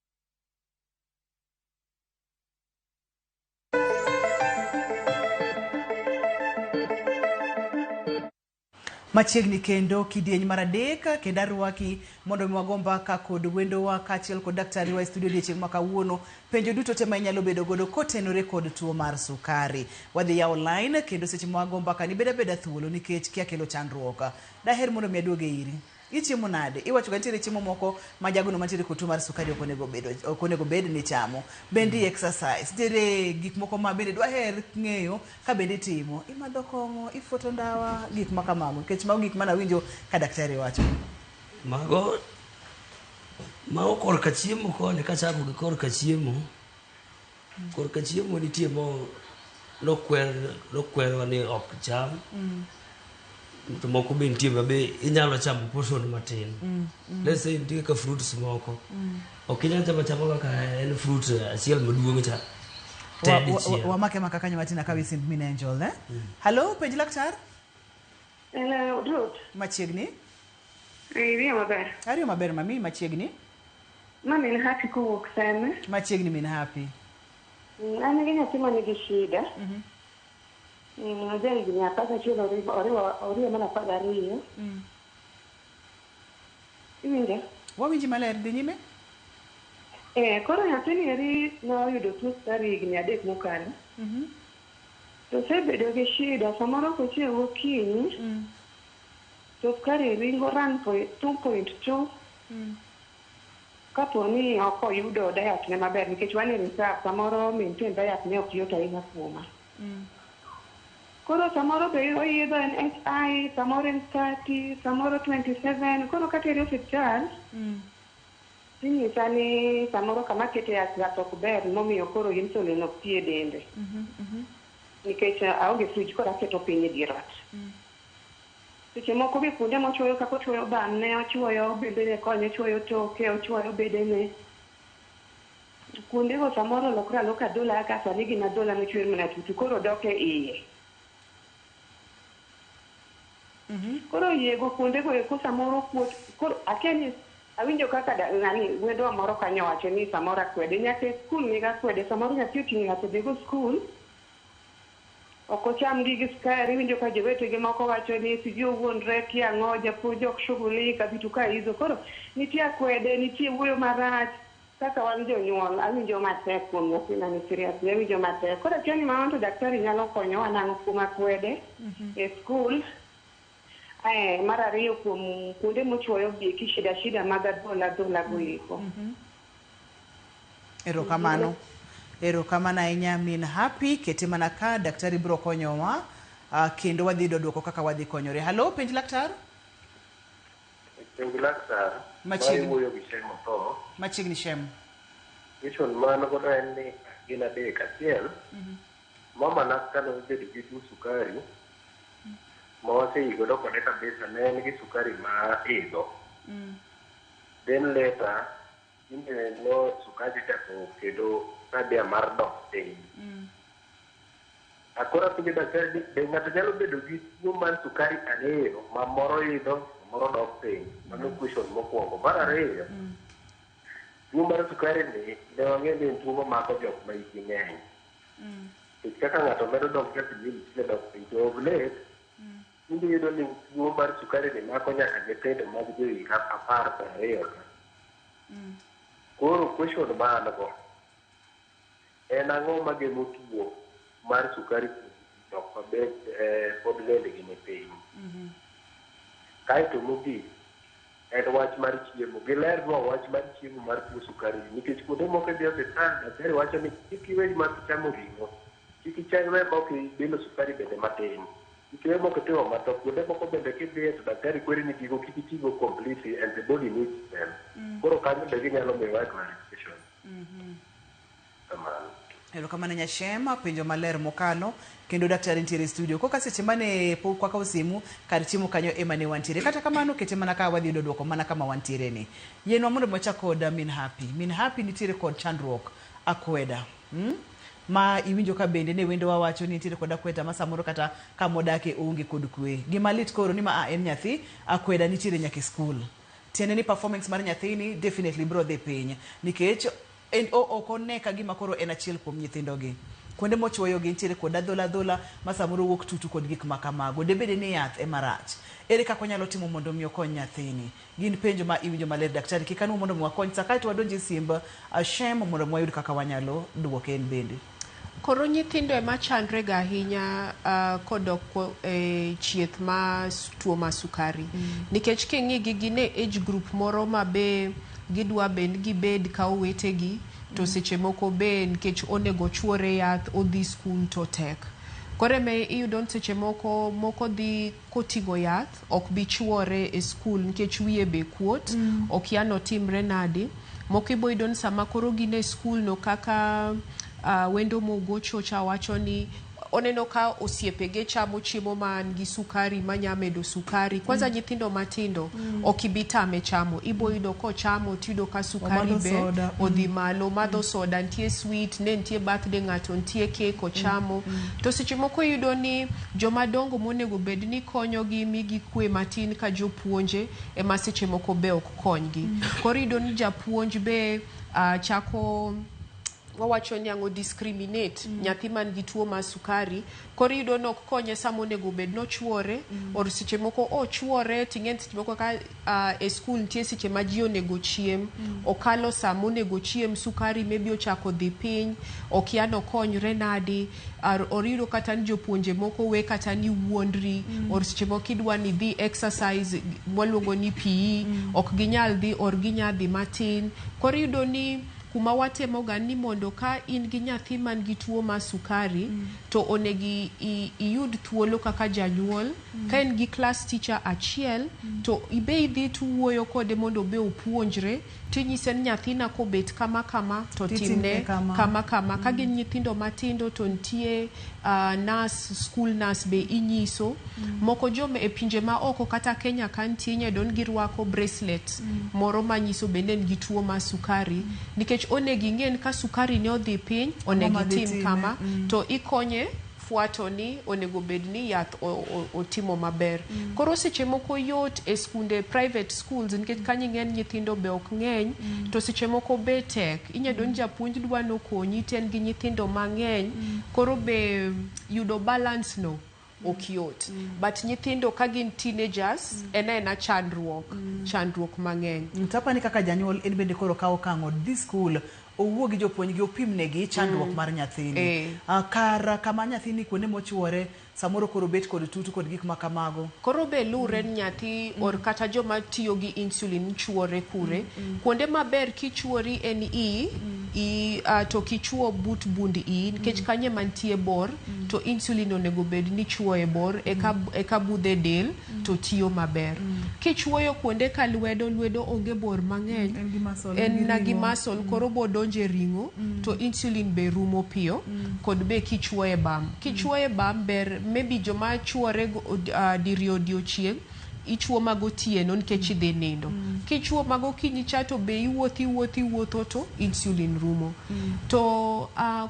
Speaker 1: Machiegni kendo kidieny mar adek kendo arwaki mondo mwagomba ka kod wendo wa kachiel kod daktari wa studio die chieng' makawuono penjo duto tema inyalo bedo godo kotenore kod tuo mar sukari. Wadhi ya online kendo seche mwagomba ka ni beda thuolo nikech kia kelo chandruok. Daher mondo miaduoge iri. Ichiemo nade? Iwacho gantiere chiemo moko ma jagono mantiere kod tuo mar sukari okonego bed ni chamo. Bendi exercise. Tiere gik moko ma bende dwaher ng'eyo ka bende timo. Imadho kong'o, ifoto ndawa, gik makamago. Nikech mago gik mana winjo ka daktari wacho.
Speaker 10: Mago korka chiemo koni kachako gi korka chiemo. Korka chiemo nitie mo nokwer ni ok cham. To moko be nitie mabe inyalo chamo portion matin. Let's say nitie ka fruits moko. Ok inyalo chamo kaka en fruit achiel maduong' cha.
Speaker 1: Wamake makakanya matina ka wisimb min angel, eh? Hello, penj laktar?
Speaker 23: Hello, Ruth.
Speaker 1: Machiegni?
Speaker 23: Ariyo maber.
Speaker 1: Ariyo maber mami, machiegni?
Speaker 23: Mami ni happy kowuok sana.
Speaker 1: Machiegni min happy.
Speaker 23: An gi nyathi ma nigi shida. Then gini apasa chulo oriyo mana pada ariyo. Iwinja?
Speaker 1: Wawinji maler dhi nyime?
Speaker 23: Koro nyathini eri noyudo tuo sukari higni 3 mokalo. To sebedo gi shida, samoro kochiewo okinyi, to sukari ringo run 2.2. Kapo ni ok oyudo diet ne maber, nikech wan e reserve, samoro maintain diet ne ok yot ahinya kuoma. Koro samoro be oyidho en HI, samoro en 30, samoro 27, koro katere osiptal, inyisa ni samoro kama kete yath ok ber, momiyo koro insulin ok tie dende. Nikech aonge fridge koro aketo piny e dier ot. seche moko be kuonde mochuoyo kaka ochuoyo bamne ochuoyo bende konyo chuoyo toke ochuoyo bedene kuonde go samoro lokra loka dola ka sani gina dola no chuoyo mana tutu koro doke iye koro yego kuonde go eko samoro kuot koro akeni awinjo kaka ngani wedo moro kanyo wacho ni samoro kwede nyake skul niga kwede samoro nyathi oting'o ng'ato dhego skul okocham gigi skari winjo ka jowetegi moko wacho ni siji owuondre kia ang'o japuonj ok shughulika vitu ka hizo koro nitie kwede nitie wuoyo marach kaka wan jonyuol awinjo matek kuom nyathina ni seriously awinjo matek koro akia ni mama to daktari nyalo konyowa nang'o kuom akwede e skul mar ariyo kuom kuonde mochuoyo bieki shida mag adhola goeko
Speaker 1: erokamano ahinya min Happy kete mana ka daktari biro konyowa kendo wadhi yudo duoko kaka wadhi konyore. Halo penj laktar.
Speaker 3: Penj laktar
Speaker 1: machiegni shem
Speaker 3: mission mano godo en ni gin adek achiel mama na kane obedo gi tuo sukari ma waseyudo kode kabisa ne en gi sukari ma idho then later no sukari chako kendo tabia mar dok piny akora penjo daktari be ng'ato nyalo bedo gi tuo mar sukari ariyo ma moro idho moro dok piny mano question mokwongo. Mar ariyo tuo mar sukari ni ne wang'eyo ni en tuo mamako jok ma hikgi ng'eny kaka ng'ato medo dok ka piny dok piny to of late inbe yudo ni tuo mar sukari ni mako nyaka nyithindo mag johi 12 ka koro question ma an go en ang'o magemo tuo mar sukari jok mabed pod dendgi ni piny kaeto mogik en wach mar chiemo gilernwa wach mar chiemo mar tuo sukari nikech kuonde moko dhi osiptal daktari wacho ni kik iwe ma kichamo ring'o kik ichame mok ibilo sukari bende matin kik iwe mok itimo mathoth kuonde moko bende kidhiye to daktari kweri ni gigo kik itigo completely and the body needs them koro kanyo be ginyalo miyowa clarification.
Speaker 1: Erokamano Nyashema penjo maler mokalo kendo daktari nitiere studio koka seche mane kwa kao simu kar chiemo kanyo ema ne wantiere kata kamano kete mana ka wadhi yudo duoko mana kama wantiere ni yenwa mondo mwachako kod min Happy nitiere kod chandruok akweda ma iwinjo ka bende ne wendo wawacho ni nitiere kod akweda ma samoro kata kamodake onge kod kwe gima lit koro ni ma en nyathi akweda nitiere nyaka skul tiende ni performance mar nyathini definitely bro dhi piny nikech okone ka gima koro en achiel kuom nyithindogi kuonde mochuoyo gi nitiere kod adhola ma samoro wuok tutu kod gik makamago debede ni yath ema rach ere kaka nyalo timo mondo mi okony nyathini gin penjo ma iwinjo maler daktari kikanu mondo mi wakony sakae to wadonje simb Shem mondo mwayud kaka wanyalo duoke en bende
Speaker 2: koro nyithindo ema chandre ga ahinya kodok chieth ma tuo ma sukari nikech king'i gi gine age group moro ma be gidwa gibed ka owetegi to seche moko be nikech onego chuore yath odhi skul to tek kore me iyudo seche moko dhi kotigo yath ok bi chuore e skul nikech wiye be kuot ok yano timre nadi moko ibo iyudo sama koro gine skul no kaka wendo mogocho cha wacho ni oneno ka osiepege chamo chiemo man gi sukari manyamedo sukari kwanza nyithindo matindo okibitame chamo ibo yudo ko chamo tido ka sukari be odhi malo madho soda ntie sweet ne ntie birthday ng'ato ntie cake ochamo to seche moko yudo ni jomadongo monego bed ni konyo gi migi kwe matin ka jopuonje ema seche moko be ok konygi koro yudo ni japuonj be chako wawacho ni ango discriminate nyathi man gi tuo ma sukari koro yudo nok konye samo nego bed no chuore or seche moko chuore tingen seche moko ka e school ntie seche ma ji onego chiem okalo samo nego chiem sukari maybe ochako dhi piny okiano konyre nadi or yudo kata ni jopuonje moko we kata ni wuondri or seche moko idwa ni dhi exercise mwaluongo ni PE ok ginyal dhi or ginya dhi matin koro yudo ni kuma watemo ga ni mondo ka in gi nyathi man gi tuo ma sukari to onegi iyud thuolo kaka janyuol ka en gi class teacher achiel to ibe idhi tuwoyo kode mondo be opuonjre tinyise nyathina kobet kama to timne kama ka gin nyithindo matindo to ntie nurse, school nurse be inyiso moko jome e pinje ma oko kata Kenya kantie nyadon girwako bracelet moro manyiso bende gi tuo ma sukari nikech onegi ng'en ka sukari ne odhi piny onegi tim kama to ikonye fuato ni onego bedni yath otimo maber koro seche moko yot e skunde private schools nikech kanyi ng'en nyithindo be ok ng'eny to seche moko be tek inyadon japuonj dwano konyi ten gi nyithindo mang'eny koro be yudo balance no okiot but nyithindo ka gin teenagers ena chandruok mang'eny
Speaker 1: mtapani kaka janyuol en bende koro kawo kango this school owuogi jopuonj gi opimnegi chandruok mar nyathini kar kama nyathini kuonde mochuore samoro koro bet kod tutu kod gik makamago
Speaker 2: koro be lure nyathi or kata joma tiyo gi insulin chuore kure kuonde maber kichuori en to kichuo but bund nikech kanye mantie bor to insulin onego bed ni chuoe bor eka budhe del to tiyo maber kichuoyo kuonde ka lwedo onge bor mang'eny en na gi muscle koro bodonje ringo to insulin be rumo piyo kod be kichuoe bam ber maybe joma chuore diri odiochieng ichuo magotieno nikech idhi nindo kichuo magokinyi chato be iwuotho to insulin rumo to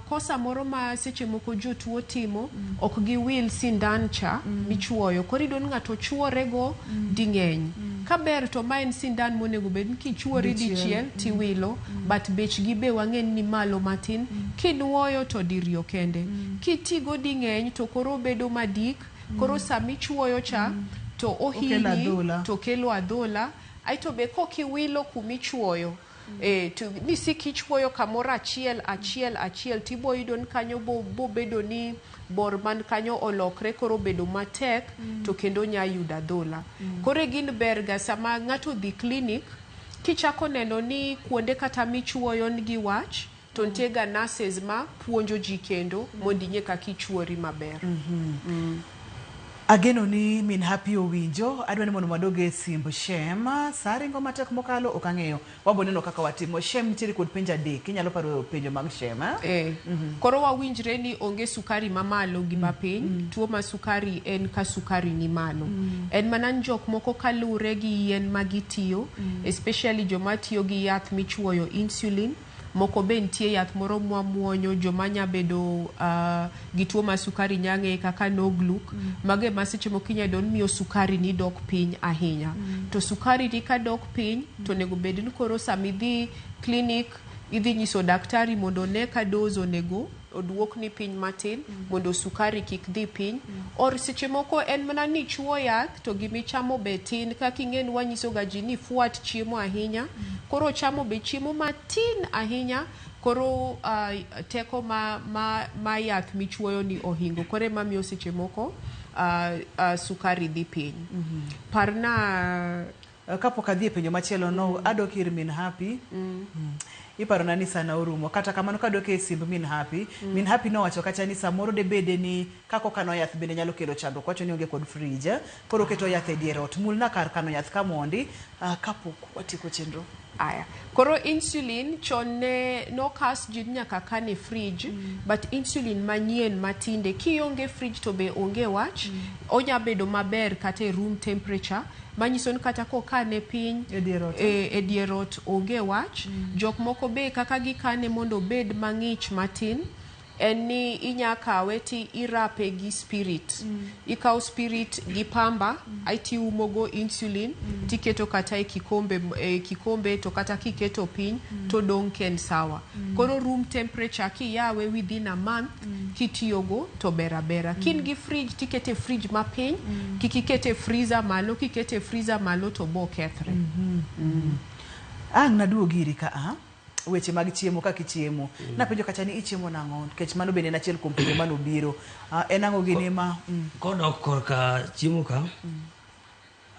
Speaker 2: kosa moro ma seche moko jotuo timo ok gi wil sindan cha michuoyo koridon ng'ato chuorego ding'eny kaber to ma en sindan monego bed kichuori dichiel tiwilo but bechgi be wang'en ni malo matin kinuoyo to dirio kende kitigo ding'eny to koro bedo madik koro samichuoyo cha to ohinyi to kelo adhola aito be kokiwilo kumichuoyo to nisi kichuoyo kamoro achiel tibo idon kanyo bo bedo ni bor man kanyo olokre koro bedo matek to kendo nya yuda adhola kore gin berga sama ng'ato dhi clinic kichako neno ni kuonde kata michuoyo ngi wach to ntega nurses ma puonjo ji kendo mondinye kakichuori maber
Speaker 1: ageno ni min happy owinjo adwani mondo madoge simb Shem saringo matek mokalo okang'eyo waboneno kaka watimo Shem nitiere kod penjo adek inyalo paro penjo mag Shem
Speaker 2: koro wawinjre ni onge sukari mamalo gi mapiny tuo ma sukari en ka sukari ni malo en mana jok moko kalure gi yien magitiyo especially joma tiyo gi yath michuoyo insulin moko be ntie yath moro muonyo joma nya bedo gi tuo ma sukari nyange kaka no gluk mage masiche mokinya don miyo sukari ni dok piny ahinya to sukari ni ka dok piny to nego bed ni koro samidhi clinic idhi nyiso daktari mondo ne ka dozo nego oduok ni piny matin mondo sukari kik dhi piny or seche moko en mana ni chuo yath to gimichamo betin kaka ing'en wanyiso ga ji ni fuat chiemo ahinya koro chamo be chiemo matin ahinya koro teko ma yath michuoyo ni ohingo kore mamiyo seche moko sukari dhi piny parna
Speaker 1: kapok adhi e penjo machielo no adok ir min happy iparo nani sana orumo kata kamano kadok e simb min happy no wacho kacha ni samoro de bede ni kako kano yath bende nyalo kelo chandruok wacho ni onge kod fridge koro keto yath e dier ot mulna kar kano yath kamondi kapok watiko chenro
Speaker 2: aya koro insulin chonne no kas jin nyaka kane fridge but insulin manyien matinde kionge fridge to be onge wach onya bedo maber kata e room temperature manyiso ni kata ko kane piny e dier ot onge wach jok moko be kaka gikane mondo bed mang'ich matin en ni inya kawe ti irape gi spirit ikaw spirit gi pamba aiti umogo insulin tiketo kata e kikombe to kata kiketo piny to dong ken sawa koro room temperature ki yawe within a month kitiyogo to bera kin gi fridge tikete fridge ma piny kikikete freezer malo kikete freezer malo to bo kethre
Speaker 1: naduogiri ka weche mag chiemo kaka ichiemo napenjo kacha ni ichiemo nang'o nikech mano bende en achiel kuom penjo manobiro en ang'o gini ma
Speaker 10: kodok korka chiemo ka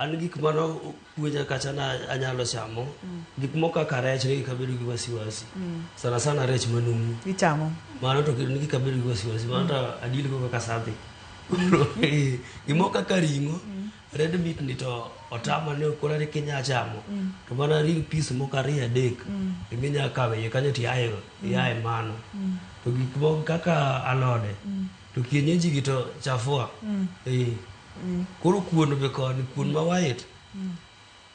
Speaker 10: an gik mano puonja kacha na anyalo chamo gik moko kaka rech ni kabedo gi wasiwasi sana rech manumu
Speaker 1: ichamo
Speaker 10: mano to ni kabedo gi wasiwasi mano to adil go kaka sadhi gimoko kaka ringo red meat ni to otama ne okora ni kinya chamo to mana ring piece moko ariyo adek iminya kawe kanyo ti yae mano to gik moko kaka alode to kienyeji gi to chafua koro kuon be kon kuon ma white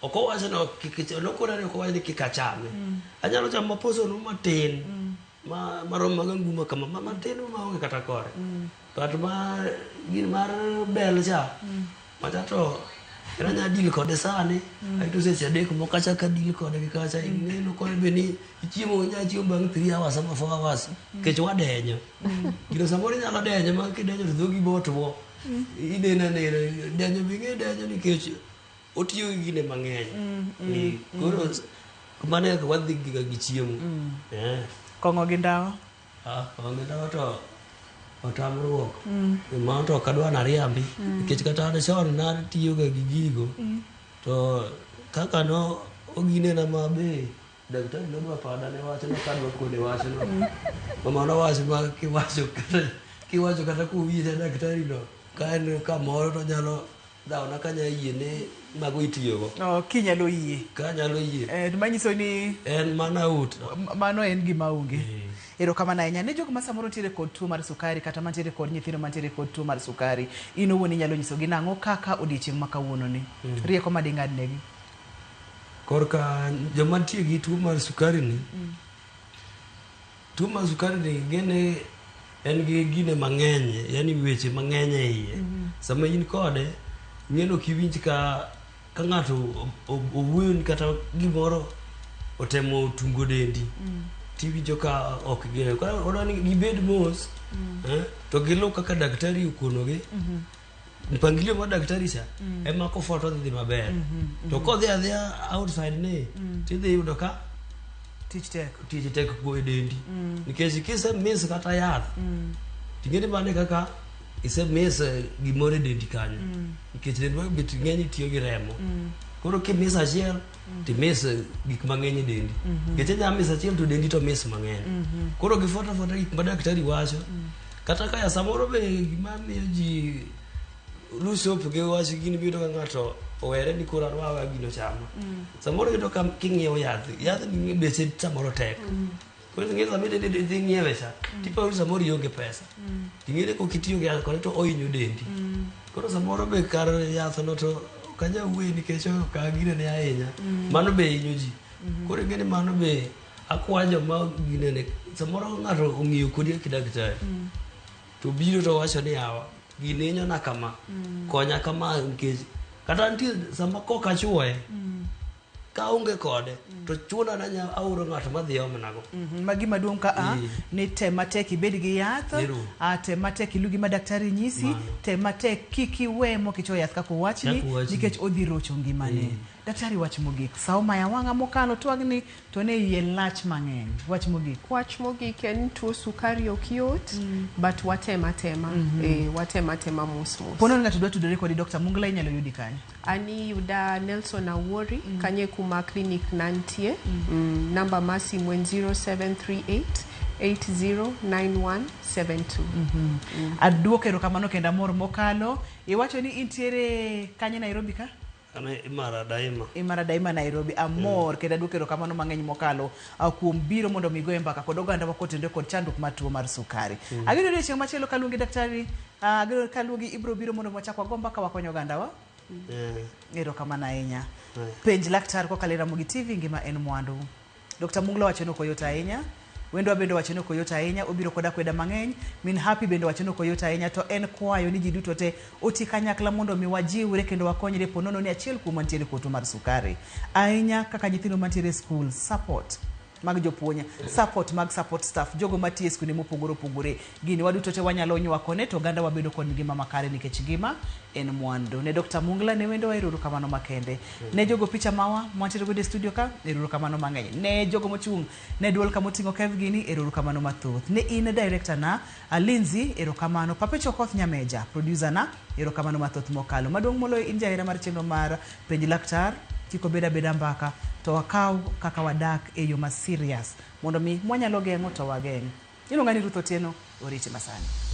Speaker 10: oko wacho no lokora ne oko wacho ni kikachame anyalo chamo poso no matin marom maganguma kama matin ma onge kata kore but ma gin mar bel cha machato era nya dil kode sane ai to seche adek mo kacha ka dil kode gi kacha ineno ko be ni chiemo nya chiemo bang 3 hours ama 4 hours kech wadenyo gino samoro nyalo denyo ma kidenyo to dhogi botwo idena ne denyo binge denyo ni kech otiyo gi gine mang'eny koro kumane ka wadhi gi chiemo
Speaker 1: kongo gi ndawa
Speaker 10: kongo ndawa to otamruok ma to kadwa na riambi nikech kata ne chon na tiyo ga gi gigo to kaka no ogine na mabe daktari no dwa pada ne wacho no kadwa kode wacho no mama no wacho ma kiwacho kata ku wiye daktari no kan ka moro to nyalo daw na kanya yie ne mago itiyo go
Speaker 1: kinyalo yie
Speaker 10: kanyalo yie
Speaker 1: manyiso ni
Speaker 10: en mana ut
Speaker 1: mano en gima onge erokamano ahinya ne jogo ma samoro ntiere kod tuo mar sukari kata mantiere kod nyithindo mantiere kod tuo mar sukari in owuon inyalo nyisogi nang'o kaka odiochieng' ma kawuono ni rieko ma ding'adnegi
Speaker 10: korka joma nitie gi tuo mar sukari ni tuo mar sukari ni gene en gi gine mang'eny yani weche mang'eny e iye sama in kode ng'eno kiwinj ka ng'ato owuoyo ni kata gimoro otemo tungo dendi tiwinjo ka ok gere koro odani gibed mos to gilu kaka daktari okonogi mpangilio mar daktari cha ema ko foto dhi maber to kodhi adhia outside ne tidhi yudo ka
Speaker 1: tich
Speaker 10: tek go dendi nikech kise miss kata yath tingeni bane kaka ise miss gimore dendi kanyo nikech dendi bit ng'eny tiyo gi remo koro ki miss achiel ti miss gik mang'eny dendi nikech nya miss achiel to dendi to miss mang'eny koro gi foto gik ma daktari wacho kata ka samoro be gima miyo ji lusop ge wacho gini bido ka ng'ato owere ni koro arwawa gino chamo samoro yudo ka king'iewo yath ni beche samoro tek koro ng'eyo samoro dhi ng'iewe cha tipo samoro ionge pesa ting'ere ko kitiyo gi yath kore to ohinyo dendi koro samoro be kar yath no to kanya uwe nikech ka gine ne ahinya mano be hinyo ji koro ng'eni mano be akwajo ma gine ne samoro ng'ato ong'iyo kodi ki daktari to biro to wacho ni awa gine nyo na kama konya kama nikech kata nitie sama koka chuoye ka onge kode to chuna na nya auro ng'ato madhi omnago
Speaker 1: magi maduong' ka ni tema tek ibed gi yath tema tek ilugi ma daktari nyisi tema tek kiki we mokicho yath kako wachni nikech odhi rocho ngimane daktari wach mogik sauma ya wanga mokalo twagni to ne yie lach mang'eny wach mogik
Speaker 2: en tuo sukari okiot but watema mos
Speaker 1: pono ng'ato dwa tudore kodi Dr. Mungla inyalo yudi kanye
Speaker 2: ani yuda Nelson Awori kanye kuma clinic nantie namba masi 0738 809172
Speaker 1: adwoke erokamano kenda mor mokalo iwacho ni intiere kanye Nairobi ka
Speaker 10: Imara
Speaker 1: daima Nairobi amor kenda adwoke erokamano mang'eny mokalo kuom biro mondo migoe mbaka kod oganda wakotende kod chandruok mar tuo mar sukari ageno odiochieng' machielo kaluongi daktari ageno kaluongi ibro biro mondo wachak wago mbaka wakonyo ogandawa erokamano ahinya penj laktar kokalo Ramogi TV ngima en mwandu Dr. Mungla wacho ni ok oyot ahinya wendo bende wacho ni ok oyot ahinya obiro koda kweda mang'eny min happy bende wacho ni ok oyot ahinya to en kwayo ni ji duto te oti kanyakla mondo mi wajiwre kendo wakonyre ponono ni achiel kuom mantiere kod tuo mar sukari ahinya kaka nyithindo mantiere school support mag jopuonj, support mag support staff, jogo matie skunde mopogore opogore. Gini waduto te wanyalo nywakone to oganda wabedo kod ngima makare nikech ngima en mwandu. Ne Dr. Mungla ne wendo waero kamano makende. Ne jogo picha mawa mwantiere godo e studio ka ero kamano mang'eny. Ne jogo mochung' ne duol kamoting'o Kev Gini ero kamano mathoth. Ne in director na Alinzi ero kamano. Papecho Koth Nyameja producer na ero kamano mathoth mokalo. Maduong' moloyo in jahera mar chenro mar Penj Laktar kiko beda mbaka to wakaw kaka wadak e yo ma serious mondo mi mwanyalo geng'o to wageng'. Iluonga ni Ruth Otieno, oriti masani.